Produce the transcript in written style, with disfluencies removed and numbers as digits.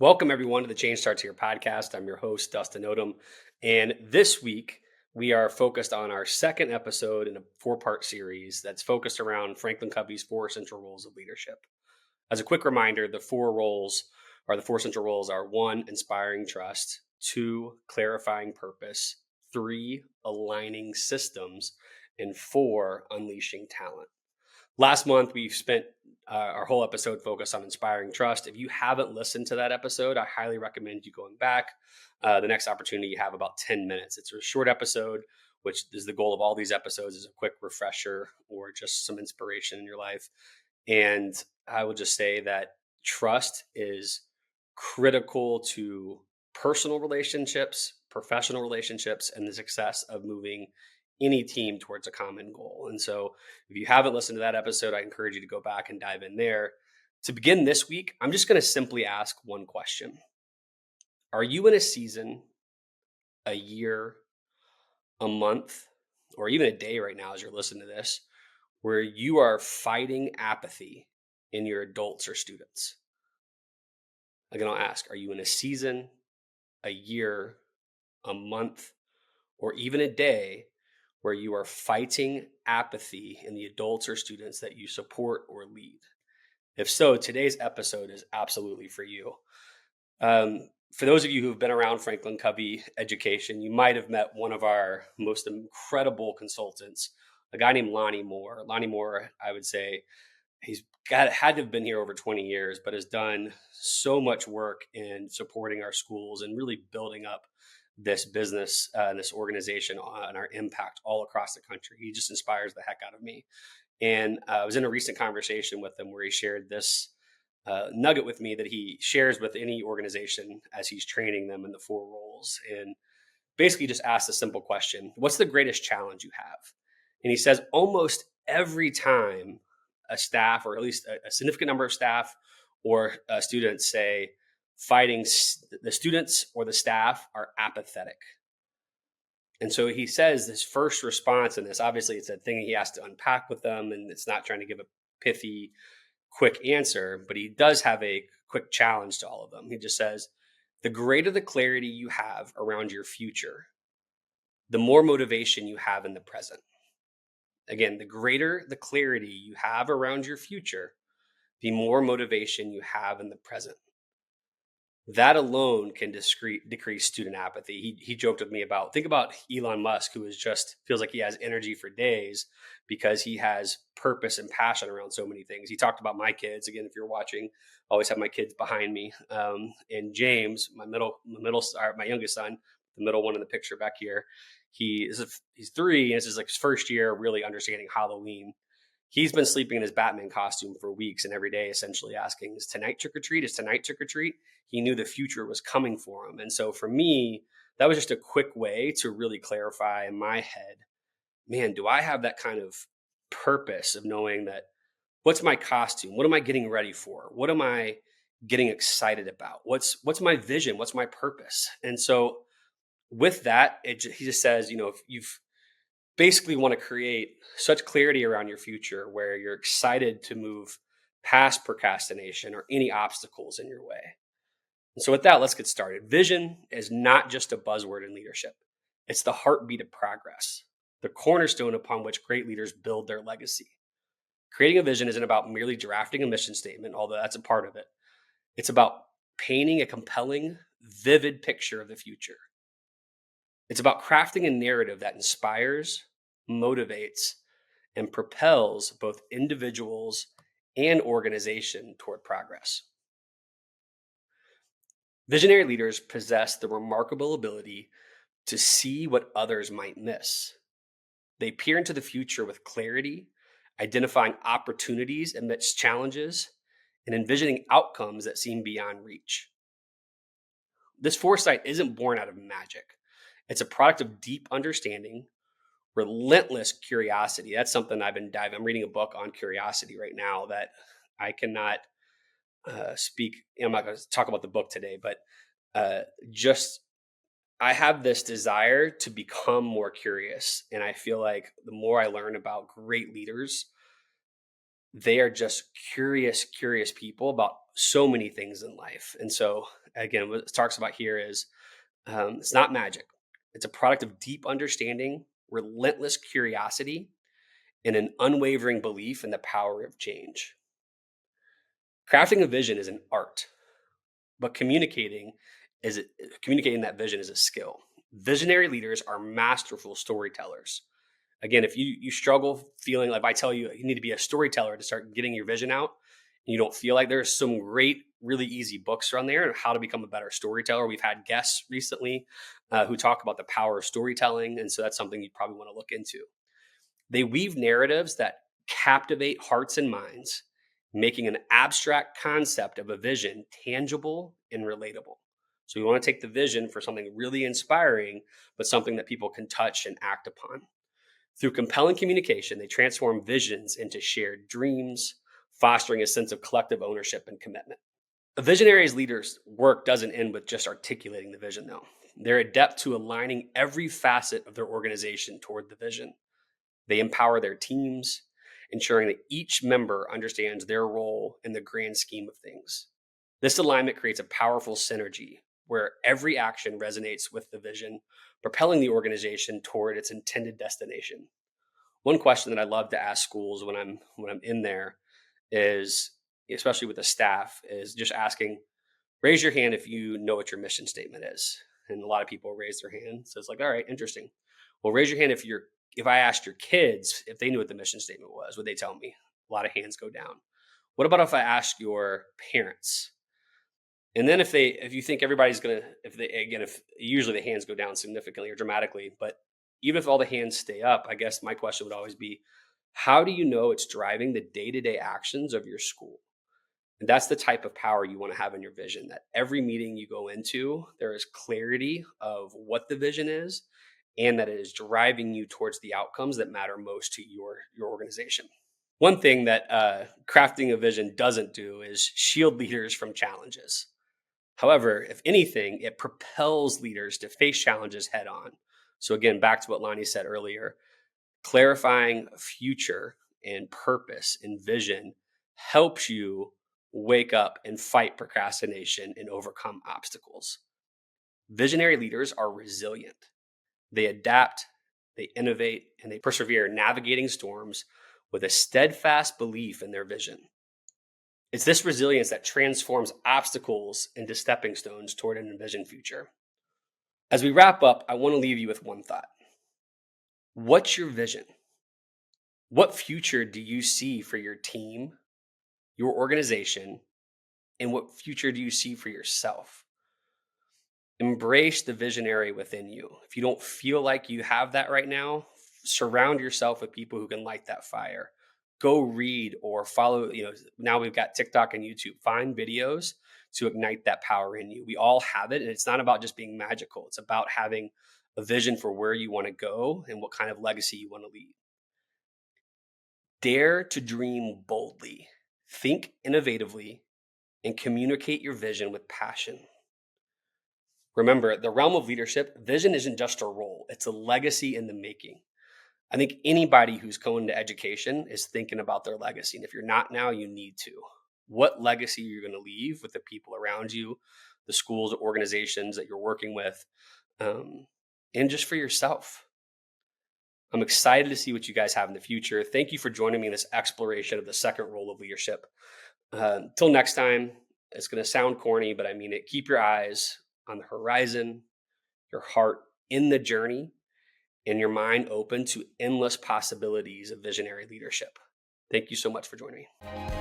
Welcome, everyone, to the Change Starts Here podcast. I'm your host, Dustin Odham. And this week, we are focused on our second episode in a four-part series that's focused around FranklinCovey's four essential roles of leadership. As a quick reminder, the four essential roles are: one, inspiring trust; two, clarifying purpose; three, aligning systems; and four, unleashing talent. Last month, we've spent our whole episode focused on inspiring trust. If you haven't listened to that episode, I highly recommend you going back. The next opportunity you have about 10 minutes. It's a short episode, which is the goal of all these episodes, is a quick refresher or just some inspiration in your life. And I will just say that trust is critical to personal relationships, professional relationships, and the success of moving any team towards a common goal. And so if you haven't listened to that episode, I encourage you to go back and dive in there. To begin this week, I'm just going to simply ask one question. Are you in a season, a year, a month, or even a day right now as you're listening to this, where you are fighting apathy in your adults or students? Again, I'll ask, are you in a season, a year, a month, or even a day where you are fighting apathy in the adults or students that you support or lead? If so, today's episode is absolutely for you. For those of you who've been around FranklinCovey education, you might have met one of our most incredible consultants, a guy named Lonnie Moore. Lonnie Moore, I would say, had to have been here over 20 years, but has done so much work in supporting our schools and really building up this business, this organization, and our impact all across the country. He just inspires the heck out of me. And I was in a recent conversation with him where he shared this nugget with me that he shares with any organization as he's training them in the four roles. And basically just asked a simple question: what's the greatest challenge you have? And he says almost every time a staff, or at least a significant number of staff or students, say the students or the staff are apathetic. And so he says this first response in this, obviously it's a thing he has to unpack with them, and it's not trying to give a pithy, quick answer, but he does have a quick challenge to all of them. He just says, the greater the clarity you have around your future, the more motivation you have in the present. Again, the greater the clarity you have around your future, the more motivation you have in the present. That alone can decrease student apathy. He joked with me about, think about Elon Musk, who is just feels like he has energy for days because he has purpose and passion around so many things. He talked about my kids. Again, if you're watching, I always have my kids behind me. And James, my youngest son, the middle one in the picture back here, he's 3, and this is like his first year really understanding Halloween. He's been sleeping in his Batman costume for weeks, and every day essentially asking, is tonight trick or treat? Is tonight trick or treat? He knew the future was coming for him. And so for me, that was just a quick way to really clarify in my head, man, do I have that kind of purpose of knowing that what's my costume? What am I getting ready for? What am I getting excited about? What's my vision? What's my purpose? And so with that, he just says, if you've basically want to create such clarity around your future where you're excited to move past procrastination or any obstacles in your way. And so with that, let's get started. Vision is not just a buzzword in leadership. It's the heartbeat of progress, the cornerstone upon which great leaders build their legacy. Creating a vision isn't about merely drafting a mission statement, although that's a part of it. It's about painting a compelling, vivid picture of the future. It's about crafting a narrative that inspires, motivates, and propels both individuals and organization toward progress. Visionary leaders possess the remarkable ability to see what others might miss. They peer into the future with clarity, identifying opportunities amidst challenges, and envisioning outcomes that seem beyond reach. This foresight isn't born out of magic. It's a product of deep understanding, relentless curiosity. That's something I'm reading a book on curiosity right now that I cannot speak. I'm not going to talk about the book today, but I have this desire to become more curious. And I feel like the more I learn about great leaders, they are just curious people about so many things in life. And so, again, what it talks about here is it's not magic, it's a product of deep understanding, relentless curiosity, and an unwavering belief in the power of change. Crafting a vision is an art, but communicating that vision is a skill. Visionary leaders are masterful storytellers. Again, if you struggle feeling like, if I tell you you need to be a storyteller to start getting your vision out, and you don't feel like, there's some great, really easy books on there on how to become a better storyteller. We've had guests recently who talk about the power of storytelling, and so that's something you probably want to look into. They weave narratives that captivate hearts and minds, making an abstract concept of a vision tangible and relatable. So we want to take the vision for something really inspiring, but something that people can touch and act upon. Through compelling communication, they transform visions into shared dreams, fostering a sense of collective ownership and commitment. A visionary's leader's work doesn't end with just articulating the vision, though. They're adept to aligning every facet of their organization toward the vision. They empower their teams, ensuring that each member understands their role in the grand scheme of things. This alignment creates a powerful synergy where every action resonates with the vision, propelling the organization toward its intended destination. One question that I love to ask schools when I'm in there is, especially with the staff, is just asking, raise your hand if you know what your mission statement is. And a lot of people raise their hand. So it's like, all right, interesting. Well, raise your hand if I asked your kids if they knew what the mission statement was, would they tell me? A lot of hands go down. What about if I ask your parents? And then if you think everybody's gonna, if usually the hands go down significantly or dramatically, but even if all the hands stay up, I guess my question would always be, how do you know it's driving the day-to-day actions of your school? And that's the type of power you want to have in your vision, that every meeting you go into, there is clarity of what the vision is, and that it is driving you towards the outcomes that matter most to your organization. One thing that crafting a vision doesn't do is shield leaders from challenges. However, if anything, it propels leaders to face challenges head on. So again, back to what Lonnie said earlier, clarifying future and purpose and vision helps you wake up and fight procrastination and overcome obstacles. Visionary leaders are resilient. They adapt, they innovate, and they persevere, navigating storms with a steadfast belief in their vision. It's this resilience that transforms obstacles into stepping stones toward an envisioned future. As we wrap up, I want to leave you with one thought. What's your vision? What future do you see for your team, your organization, and what future do you see for yourself? Embrace the visionary within you. If you don't feel like you have that right now, surround yourself with people who can light that fire. Go read or follow, now we've got TikTok and YouTube. Find videos to ignite that power in you. We all have it, and it's not about just being magical. It's about having a vision for where you want to go and what kind of legacy you want to leave. Dare to dream boldly, think innovatively, and communicate your vision with passion. Remember, the realm of leadership, vision isn't just a role, it's a legacy in the making. I think anybody who's going to education is thinking about their legacy. And if you're not now, you need to. What legacy are you going to leave with the people around you, the schools, organizations that you're working with, and just for yourself? I'm excited to see what you guys have in the future. Thank you for joining me in this exploration of the second role of leadership. Till next time, it's going to sound corny, but I mean it. Keep your eyes on the horizon, your heart in the journey, and your mind open to endless possibilities of visionary leadership. Thank you so much for joining me.